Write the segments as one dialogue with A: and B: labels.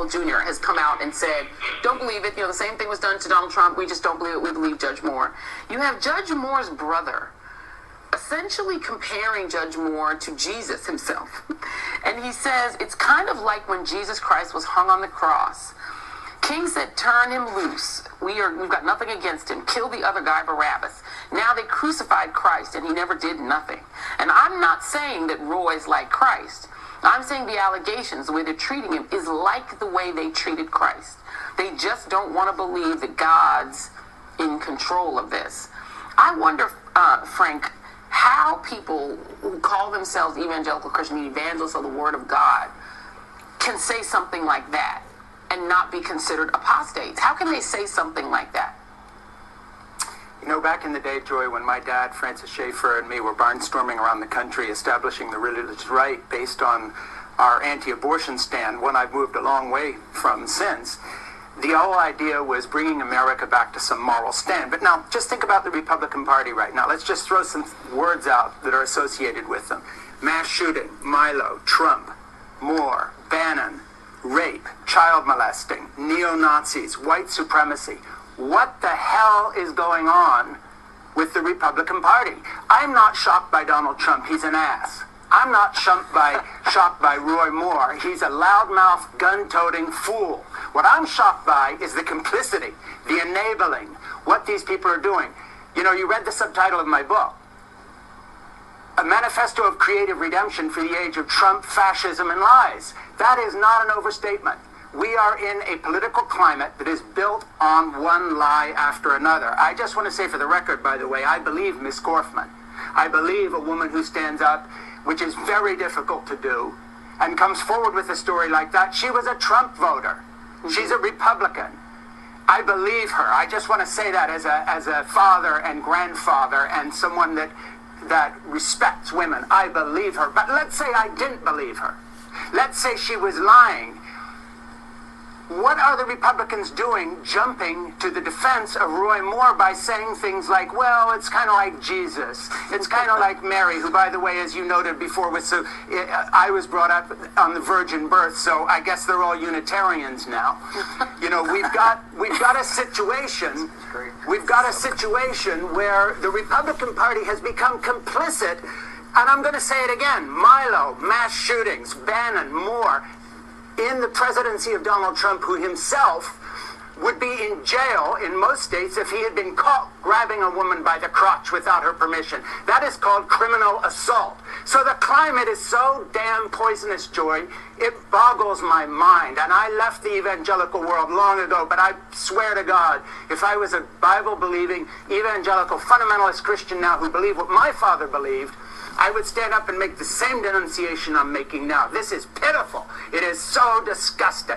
A: Powell Jr. has come out and said, don't believe it. The same thing was done to Donald Trump. We just don't believe it. We believe Judge Moore. You have Judge Moore's brother essentially comparing Judge Moore to Jesus himself. And he says, it's kind of like when Jesus Christ was hung on the cross. King said, turn him loose. We've got nothing against him. Kill the other guy, Barabbas. Now they crucified Christ, and he never did nothing. And I'm not saying that Roy's like Christ. I'm saying the allegations, the way they're treating him, is like the way they treated Christ. They just don't want to believe that God's in control of this. I wonder, Frank, how people who call themselves evangelical Christian, evangelists of the Word of God, can say something like that and not be considered apostates. How can they say something like that?
B: Back in the day, Joy, when my dad, Francis Schaeffer, and me were barnstorming around the country establishing the religious right based on our anti-abortion stand, one I've moved a long way from since, the whole idea was bringing America back to some moral stand. But now, just think about the Republican Party right now. Let's just throw some words out that are associated with them. Mass shooting, Milo, Trump, Moore, Bannon, rape, child molesting, neo-Nazis, white supremacy. What the hell is going on with the Republican Party? I'm not shocked by Donald Trump. He's an ass. I'm not shocked by Roy Moore. He's a loudmouth, gun-toting fool. What I'm shocked by is the complicity, the enabling, what these people are doing. You read the subtitle of my book, A Manifesto of Creative Redemption for the Age of Trump, Fascism, and Lies. That is not an overstatement. We are in a political climate that is built on one lie after another. I just want to say for the record, by the way, I believe Miss Gorfman. I believe a woman who stands up, which is very difficult to do, and comes forward with a story like that. She was a Trump voter. She's a Republican. I believe her. I just want to say that as a father and grandfather and someone that respects women. I believe her. But let's say I didn't believe her. Let's say she was lying. What are the Republicans doing jumping to the defense of Roy Moore by saying things like, well, it's kind of like Jesus. It's kind of like Mary, who, by the way, as you noted before, I was brought up on the virgin birth, so I guess they're all Unitarians now. We've got a situation. We've got a situation where the Republican Party has become complicit, and I'm going to say it again, Milo, mass shootings, Bannon, Moore, in the presidency of Donald Trump, who himself would be in jail in most states if he had been caught grabbing a woman by the crotch without her permission. That is called criminal assault. So the climate is so damn poisonous, Joy, it boggles my mind. And I left the evangelical world long ago, but I swear to God, if I was a Bible-believing, evangelical, fundamentalist Christian now who believed what my father believed, I would stand up and make the same denunciation I'm making now. This is pitiful. It is so disgusting.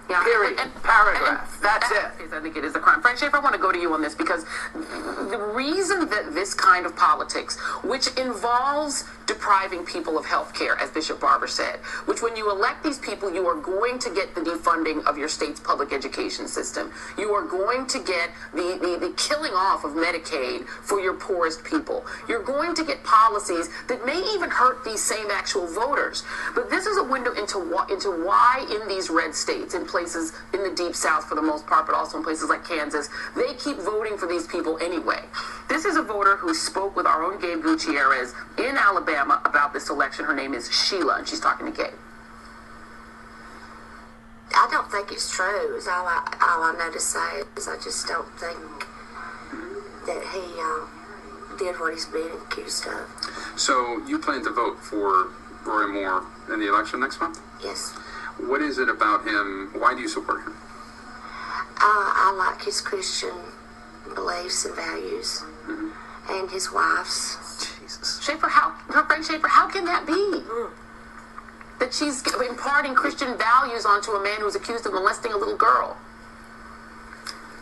B: Yeah, period. Paragraph. That's it.
A: I think it is a crime. Frank Schaeffer, I want to go to you on this because the reason that this kind of politics, which involves depriving people of health care, as Bishop Barber said, which when you elect these people, you are going to get the defunding of your state's public education system. You are going to get the killing off of Medicaid for your poorest people. You're going to get policies that may even hurt these same actual voters. But this is a window into why in these red states, in places in the Deep South for the most part, but also in places like Kansas, they keep voting for these people anyway. This is a voter who spoke with our own Gabe Gutierrez in Alabama about this election. Her name is Sheila, and she's talking to Gabe.
C: I don't think it's true, is all I know to say. Is I just don't think that he did what he's being accused of.
D: So you plan to vote for Roy Moore in the election next month?
C: Yes.
D: What is it about him? Why do you support him?
C: I like his Christian beliefs and values, and his wife's.
A: Jesus. Frank Schaeffer, how can that be? That she's imparting Christian values onto a man who's accused of molesting a little girl?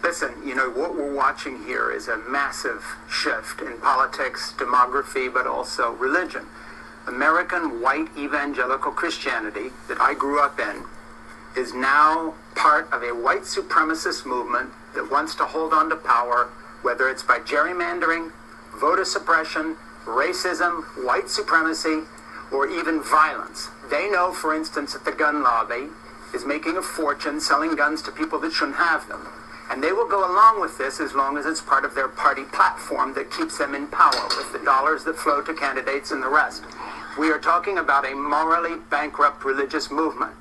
B: Listen, what we're watching here is a massive shift in politics, demography, but also religion. American white evangelical Christianity that I grew up in is now part of a white supremacist movement that wants to hold on to power, whether it's by gerrymandering, voter suppression, racism, white supremacy, or even violence. They know, for instance, at the gun lobby, is making a fortune selling guns to people that shouldn't have them. And they will go along with this as long as it's part of their party platform that keeps them in power with the dollars that flow to candidates and the rest. We are talking about a morally bankrupt religious movement.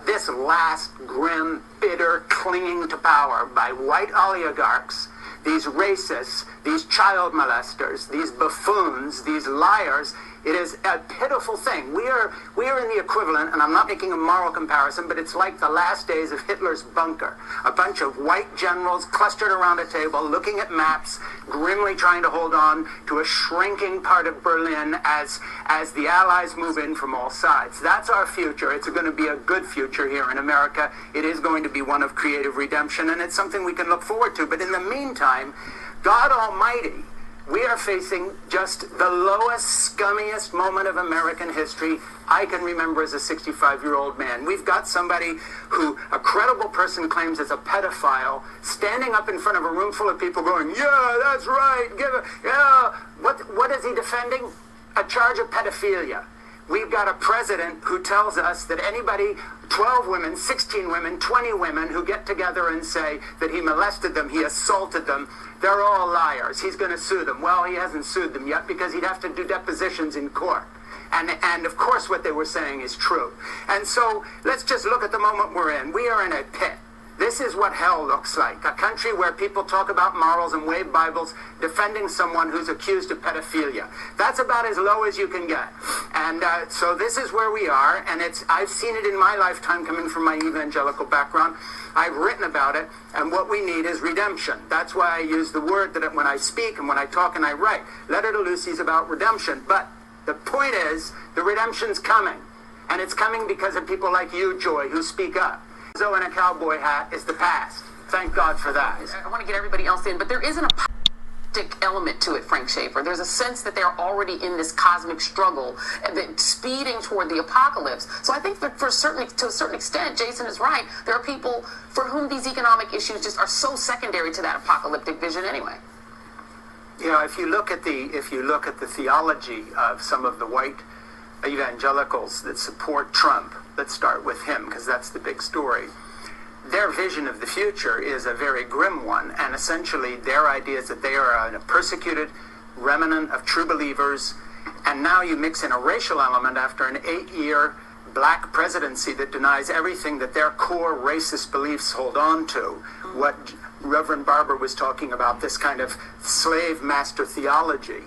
B: This last grim, bitter clinging to power by white oligarchs, these racists, these child molesters, these buffoons, these liars, it is a pitiful thing. We are in the equivalent, and I'm not making a moral comparison, but it's like the last days of Hitler's bunker. A bunch of white generals clustered around a table, looking at maps, grimly trying to hold on to a shrinking part of Berlin as the Allies move in from all sides. That's our future. It's going to be a good future here in America. It is going to be one of creative redemption, and it's something we can look forward to. But in the meantime, God Almighty, we are facing just the lowest, scummiest moment of American history I can remember as a 65-year-old man. We've got somebody who a credible person claims is a pedophile standing up in front of a room full of people going, yeah, that's right, yeah. What is he defending? A charge of pedophilia. We've got a president who tells us that anybody, 12 women, 16 women, 20 women who get together and say that he molested them, he assaulted them, they're all liars. He's going to sue them. Well, he hasn't sued them yet because he'd have to do depositions in court. And of course what they were saying is true. And so let's just look at the moment we're in. We are in a pit. This is what hell looks like. A country where people talk about morals and wave Bibles defending someone who's accused of pedophilia. That's about as low as you can get. And so this is where we are. And I've seen it in my lifetime coming from my evangelical background. I've written about it. And what we need is redemption. That's why I use the word that when I speak and when I talk and I write. Letter to Lucy's about redemption. But the point is, the redemption's coming. And it's coming because of people like you, Joy, who speak up. So in a cowboy hat is the past. Thank God for that.
A: I want to get everybody else in, but there isn't a apocalyptic element to it, Frank Schaeffer. There's a sense that they're already in this cosmic struggle, that speeding toward the apocalypse. So I think that to a certain extent, Jason is right. There are people for whom these economic issues just are so secondary to that apocalyptic vision anyway.
B: You know, if you look at the theology of some of the white evangelicals that support Trump, let's start with him because that's the big story. Their vision of the future is a very grim one, and essentially their idea is that they are a persecuted remnant of true believers, and now you mix in a racial element after an 8-year black presidency that denies everything that their core racist beliefs hold on to. What Reverend Barber was talking about, this kind of slave master theology.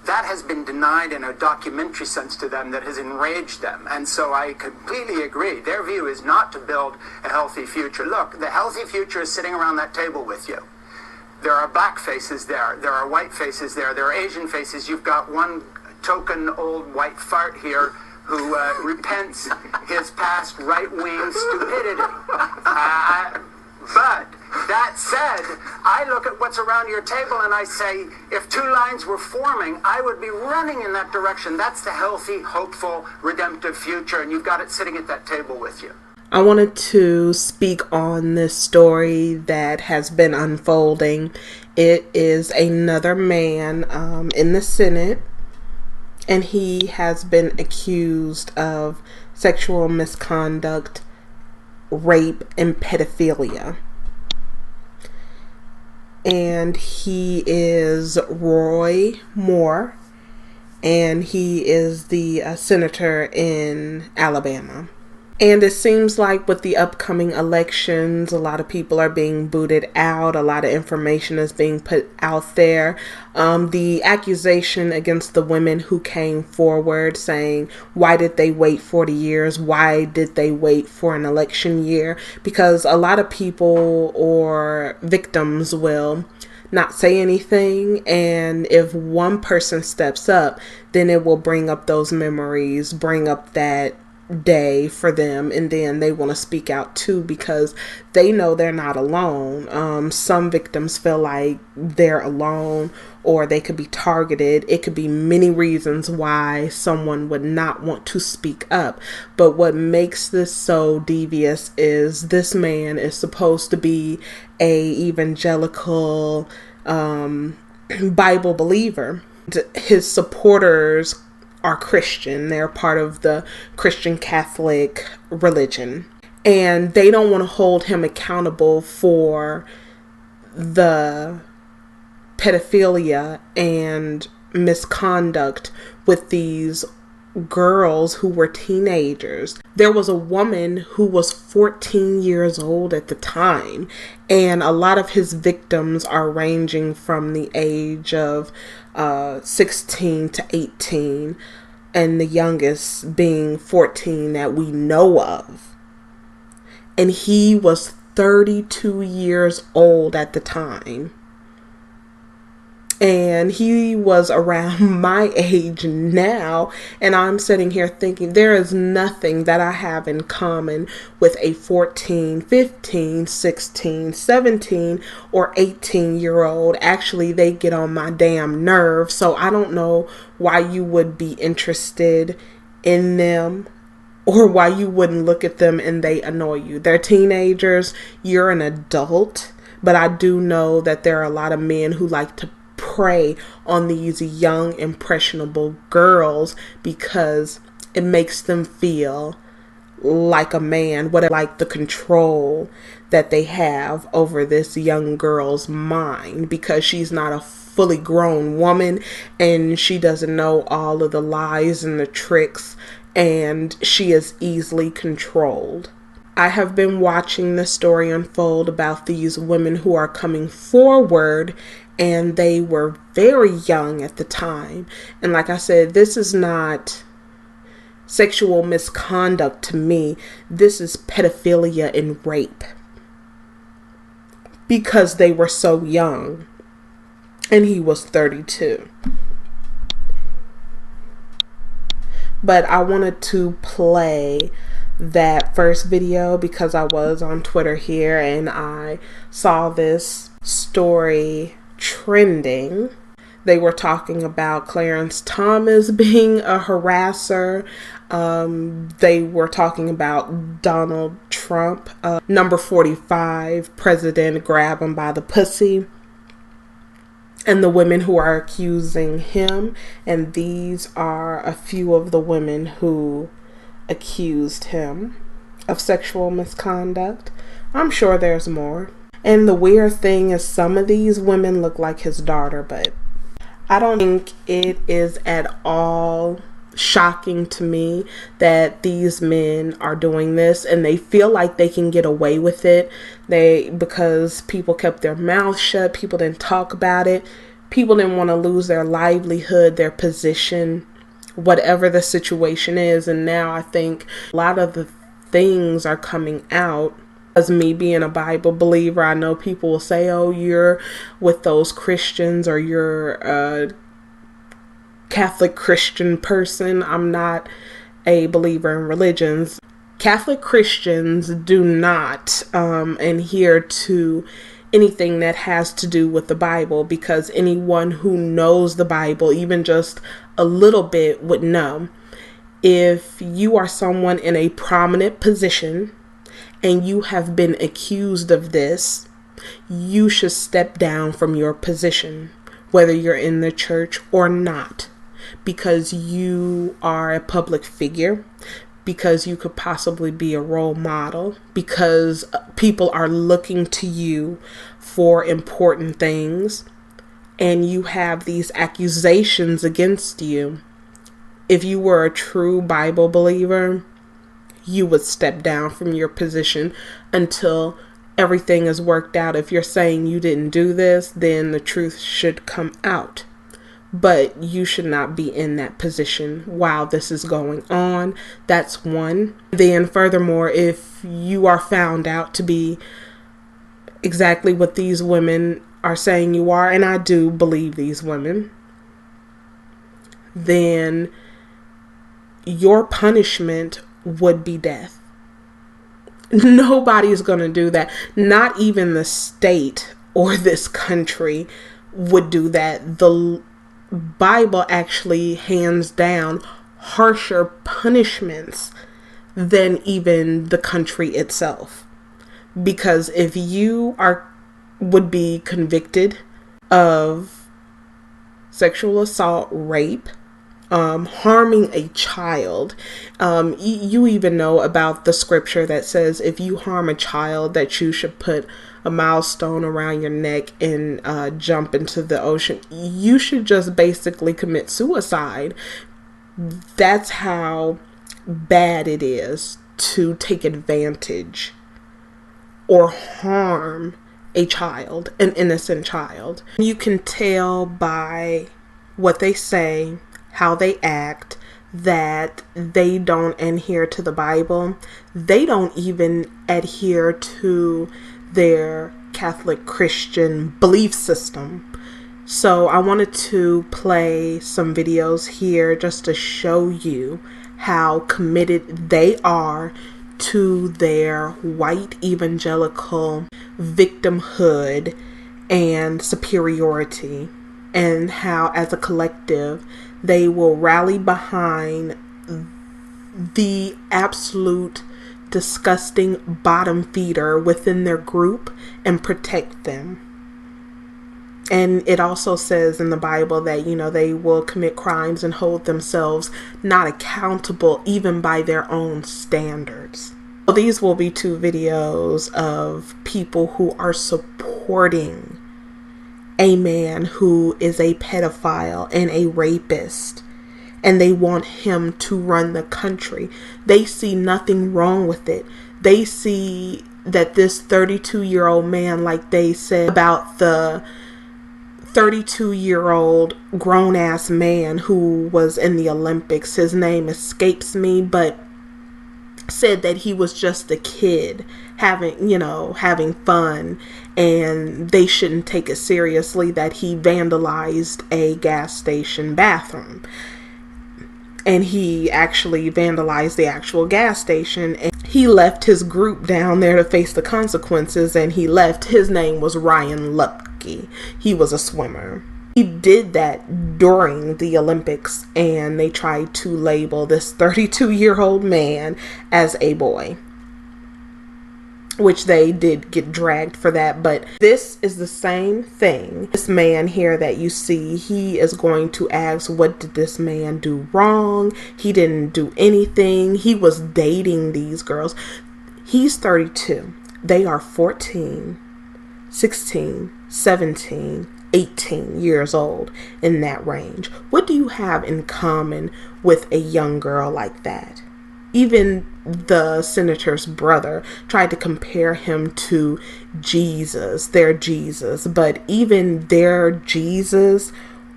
B: That has been denied in a documentary sense to them that has enraged them. And so I completely agree. Their view is not to build a healthy future. Look, the healthy future is sitting around that table with you. There are black faces there. There are white faces there. There are Asian faces. You've got one token old white fart here who repents his past right-wing stupidity. But that said, I look at what's around your table and I say, if two lines were forming, I would be running in that direction. That's the healthy, hopeful, redemptive future, and you've got it sitting at that table with you.
E: I wanted to speak on this story that has been unfolding. It is another man in the Senate, and he has been accused of sexual misconduct, rape, and pedophilia. And he is Roy Moore, and he is the senator in Alabama. And it seems like with the upcoming elections, a lot of people are being booted out. A lot of information is being put out there. The accusation against the women who came forward saying, why did they wait 40 years? Why did they wait for an election year? Because a lot of people or victims will not say anything, and if one person steps up, then it will bring up those memories, bring up that day for them, and then they want to speak out too because they know they're not alone. Some victims feel like they're alone, or they could be targeted. It could be many reasons why someone would not want to speak up. But what makes this so devious is this man is supposed to be a evangelical Bible believer. His supporters are Christian. They're part of the Christian Catholic religion. And they don't want to hold him accountable for the pedophilia and misconduct with these girls who were teenagers. There was a woman who was 14 years old at the time, and a lot of his victims are ranging from the age of 16 to 18, and the youngest being 14 that we know of. And he was 32 years old at the time. And he was around my age now. And I'm sitting here thinking there is nothing that I have in common with a 14, 15, 16, 17, or 18-year-old. Actually, they get on my damn nerves. So I don't know why you would be interested in them, or why you wouldn't look at them and they annoy you. They're teenagers. You're an adult. But I do know that there are a lot of men who like to prey on these young, impressionable girls because it makes them feel like a man, like the control that they have over this young girl's mind, because she's not a fully grown woman and she doesn't know all of the lies and the tricks, and she is easily controlled. I have been watching the story unfold about these women who are coming forward, and they were very young at the time. And like I said, this is not sexual misconduct to me. This is pedophilia and rape, because they were so young and he was 32. But I wanted to play that first video because I was on Twitter here and I saw this story trending. They were talking about Clarence Thomas being a harasser. They were talking about Donald Trump, number 45 president, grab him by the pussy, and the women who are accusing him. And these are a few of the women who accused him of sexual misconduct. I'm sure there's more. And the weird thing is, some of these women look like his daughter, but I don't think it is at all shocking to me that these men are doing this and they feel like they can get away with it. Because people kept their mouths shut, people didn't talk about it, people didn't want to lose their livelihood, their position, whatever the situation is. And now I think a lot of the things are coming out. As me being a Bible believer, I know people will say, oh, you're with those Christians, or you're a Catholic Christian person. I'm not a believer in religions. Catholic Christians do not adhere to anything that has to do with the Bible, because anyone who knows the Bible, even just a little bit, would know if you are someone in a prominent position and you have been accused of this, you should step down from your position, whether you're in the church or not, because you are a public figure, because you could possibly be a role model, because people are looking to you for important things, and you have these accusations against you. If you were a true Bible believer, you would step down from your position until everything is worked out. If you're saying you didn't do this, then the truth should come out. But you should not be in that position while this is going on. That's one. Then furthermore, if you are found out to be exactly what these women are saying you are, and I do believe these women, then your punishment would be death. Nobody's going to do that. Not even the state or this country would do that. The Bible actually hands down harsher punishments than even the country itself. Because if you would be convicted of sexual assault, rape, harming a child. You even know about the scripture that says if you harm a child that you should put a milestone around your neck and jump into the ocean. You should just basically commit suicide. That's how bad it is to take advantage or harm a child, an innocent child. You can tell by what they say, how they act, that they don't adhere to the Bible. They don't even adhere to their Catholic Christian belief system. So I wanted to play some videos here just to show you how committed they are to their white evangelical victimhood and superiority, and how as a collective they will rally behind the absolute disgusting bottom feeder within their group and protect them. And it also says in the Bible that, they will commit crimes and hold themselves not accountable even by their own standards. So these will be 2 videos of people who are supporting a man who is a pedophile and a rapist, and they want him to run the country. They see nothing wrong with it. They see that this 32-year-old man, like they said about the 32-year-old grown-ass man who was in the Olympics, his name escapes me, but said that he was just a kid having fun, and they shouldn't take it seriously that he vandalized a gas station bathroom. And he actually vandalized the actual gas station, and he left his group down there to face the consequences, and he left. His name was Ryan Lucky. He was a swimmer. He did that during the Olympics, and they tried to label this 32-year-old man as a boy, which they did get dragged for that. But this is the same thing. This man here that you see, he is going to ask, what did this man do wrong? He didn't do anything. He was dating these girls. He's 32. They are 14, 16, 17, 18 years old, in that range. What do you have in common with a young girl like that? Even the senator's brother tried to compare him to Jesus, their Jesus, but even their Jesus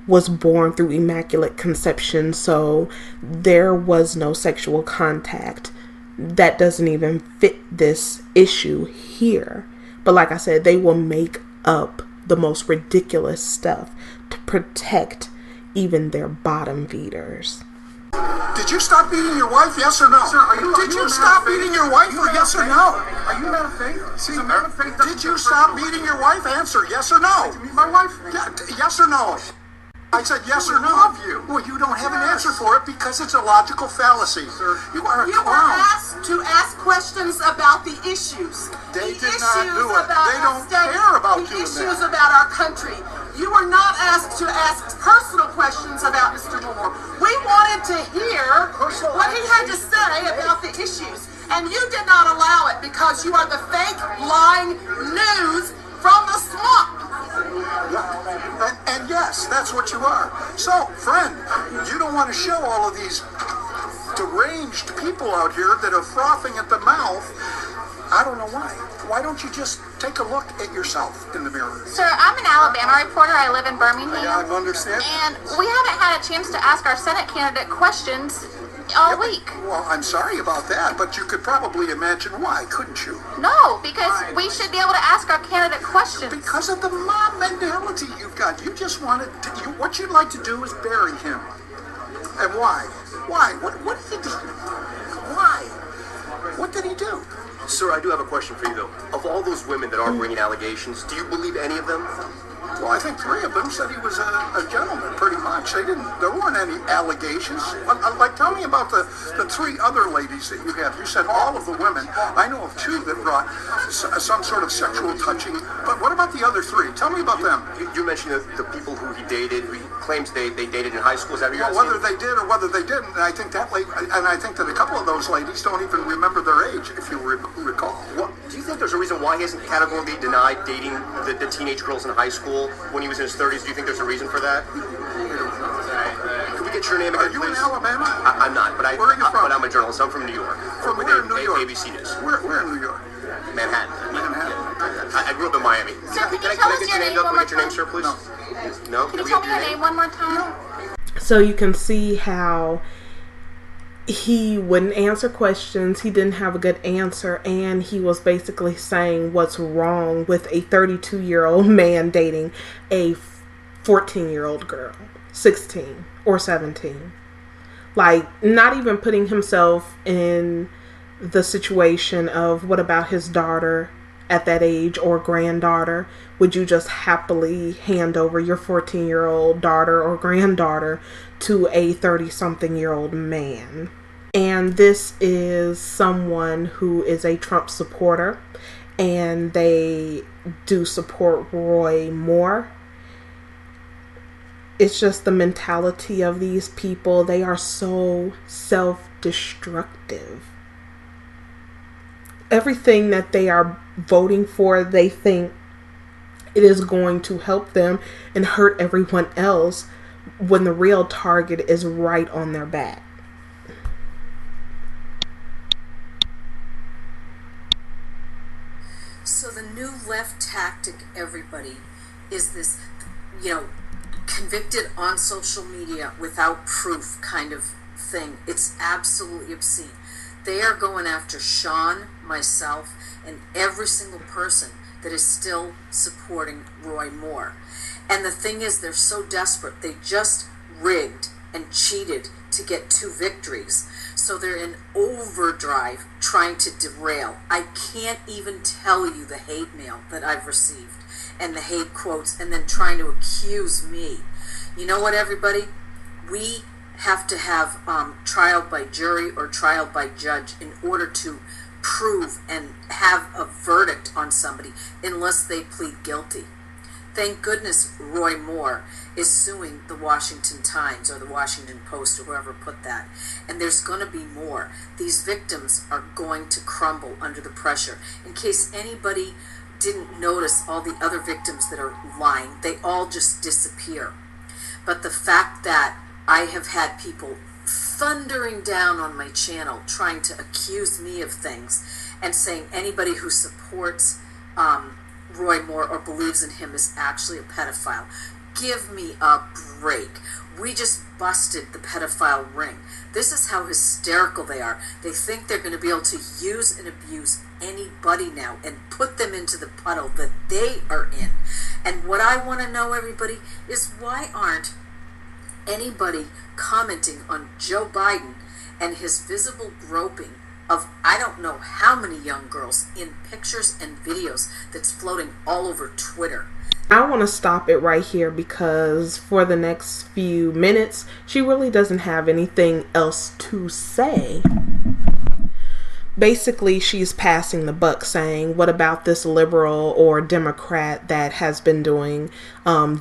E: was born through immaculate conception, so there was no sexual contact. That doesn't even fit this issue here. But like I said, they will make up the most ridiculous stuff to protect even their bottom feeders.
F: Did you stop beating your wife, yes or no?
G: Sir,
F: did you stop beating your wife, or yes or no?
G: Are you man of faith?
F: See,
G: a man of faith.
F: Did you stop beating your wife? Answer, yes or no?
G: To meet my wife?
F: Yeah, yes or no? I said yes or no.
G: I love you.
F: Well, you don't have an answer for it because it's a logical fallacy.
G: Sir,
F: you are a
H: You were
F: clown.
H: asked to ask questions about the issues.
F: They
H: the
F: did not
H: issues
F: do it.
H: about
F: They
H: our
F: don't
H: state,
F: care about
H: the
F: doing
H: issues
F: that.
H: about our country. You were not asked to ask personal questions about Mr. Moore. We wanted to hear what he had to say about the issues. And you did not allow it because you are the fake, lying news from the swamp.
F: And yes, that's what you are. So, friend, you don't want to show all of these deranged people out here that are frothing at the mouth. I don't know why. Why don't you just take a look at yourself in the mirror?
I: Sir, I'm an Alabama reporter. I live in Birmingham.
F: I understand.
I: And we haven't had a chance to ask our Senate candidate questions all week.
F: Well, I'm sorry about that, but you could probably imagine why, couldn't you?
I: No, because we should be able to ask our candidate questions.
F: Because of the mob mentality you've got. You just wanted to, what you'd like to do is bury him. And why? Why? What did he do? Why? What did he do?
G: Sir, I do have a question for you, though. Of all those women that are bringing allegations, do you believe any of them?
F: Well, I think 3 of them said he was a gentleman, pretty much. There weren't any allegations. Like, tell me about the 3 other ladies that you had. You said all of the women. I know of 2 that brought some sort of sexual touching. But what about the other 3? Tell me about them.
G: You mentioned the people who he dated. He claims they dated in high school. Is that what you're
F: saying? Whether they did or whether they didn't. And I think that a couple of those ladies don't even remember their age, if you recall.
G: Do you think there's a reason why he hasn't categorically denied dating the teenage girls in high school when he was in his 30s? Do you think there's a reason for that? Could we get your name again, please?
F: Are you in Alabama?
G: I'm not, but
F: where are you from?
G: But I'm a journalist. I'm from New York.
F: From where in New York?
G: ABC News.
F: Where in New York?
G: Manhattan.
F: Manhattan.
G: I grew up in Miami.
I: Sir, can you tell us your name one more time?
G: Can I get your name, sir, please? No.
I: Can you tell me your name one more time?
E: So you can see how he wouldn't answer questions, he didn't have a good answer, and he was basically saying what's wrong with a 32-year-old man dating a 14-year-old girl, 16 or 17. Like, not even putting himself in the situation of what about his daughter at that age or granddaughter? Would you just happily hand over your 14-year-old daughter or granddaughter to a 30-something-year-old man? And this is someone who is a Trump supporter, and they do support Roy Moore. It's just the mentality of these people. They are so self-destructive. Everything that they are voting for, they think it is going to help them and hurt everyone else, when the real target is right on their back.
J: So the new left tactic, everybody, is this, convicted on social media without proof kind of thing. It's absolutely obscene. They are going after Sean, myself, and every single person that is still supporting Roy Moore. And the thing is, they're so desperate. They just rigged and cheated to get 2 victories. So they're in overdrive trying to derail. I can't even tell you the hate mail that I've received and the hate quotes, and then trying to accuse me. You know what, everybody? We have to have trial by jury or trial by judge in order to prove and have a verdict on somebody unless they plead guilty. Thank goodness Roy Moore is suing the Washington Times or the Washington Post or whoever put that. And there's going to be more. These victims are going to crumble under the pressure. In case anybody didn't notice all the other victims that are lying, they all just disappear. But the fact that I have had people thundering down on my channel trying to accuse me of things and saying anybody who supports Roy Moore or believes in him is actually a pedophile. Give me a break. We just busted the pedophile ring. This is how hysterical they are. They think they're going to be able to use and abuse anybody now and put them into the puddle that they are in. And what I want to know, everybody, is why aren't anybody commenting on Joe Biden and his visible groping of I don't know how many young girls in pictures and videos that's floating all over Twitter?
E: I want to stop it right here because for the next few minutes, she really doesn't have anything else to say. Basically, she's passing the buck saying, what about this liberal or Democrat that has been doing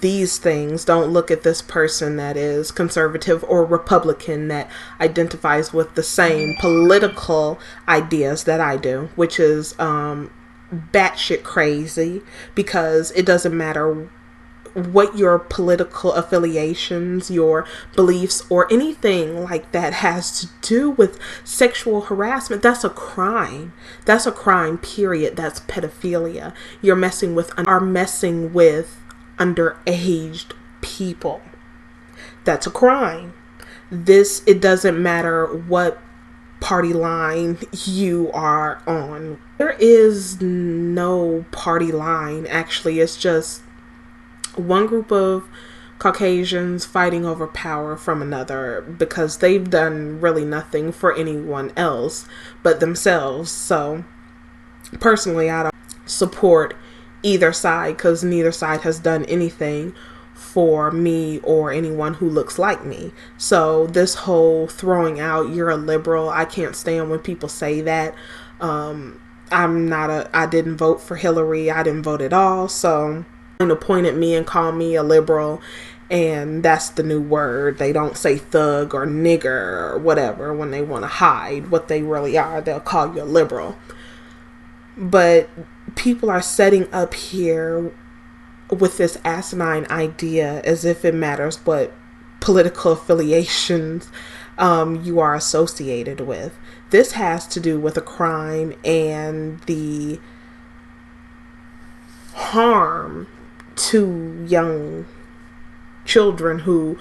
E: these things? Don't look at this person that is conservative or Republican that identifies with the same political ideas that I do, which is batshit crazy, because it doesn't matter what your political affiliations, your beliefs, or anything like that has to do with sexual harassment. That's a crime. That's a crime, period. That's pedophilia. You're messing with underage people. That's a crime. It doesn't matter what party line you are on. There is no party line, actually. It's just one group of Caucasians fighting over power from another because they've done really nothing for anyone else but themselves. So personally, I don't support either side, because neither side has done anything for me or anyone who looks like me. So this whole throwing out, you're a liberal, I can't stand when people say that. I didn't vote for Hillary. I didn't vote at all. So to point at me and call me a liberal, and that's the new word. They don't say thug or nigger or whatever when they want to hide what they really are. They'll call you a liberal. But people are setting up here with this asinine idea as if it matters what political affiliations you are associated with. This has to do with a crime and the harm to young children who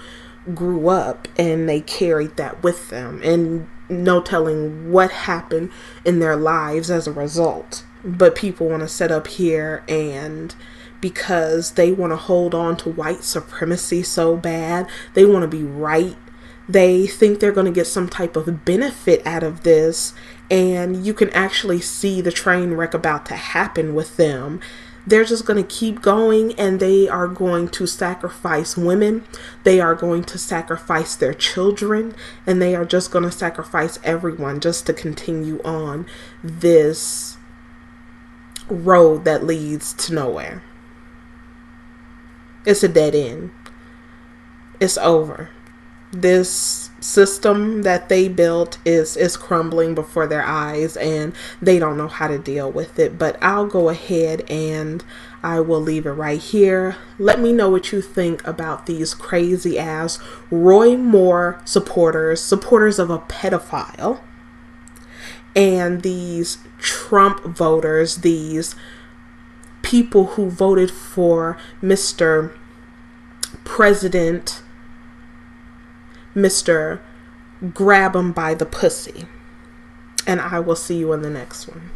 E: grew up and they carried that with them, and no telling what happened in their lives as a result. But people want to set up here, and because they want to hold on to white supremacy so bad, they want to be right. They think they're going to get some type of benefit out of this, and you can actually see the train wreck about to happen with them. They're just going to keep going, and they are going to sacrifice women. They are going to sacrifice their children, and they are just going to sacrifice everyone just to continue on this road that leads to nowhere. It's a dead end. It's over. This system that they built is crumbling before their eyes, and they don't know how to deal with it. But I'll go ahead and I will leave it right here. Let me know what you think about these crazy ass Roy Moore supporters of a pedophile, and these Trump voters, these people who voted for Mr. President, Mr. Grab 'em by the pussy. And I will see you in the next one.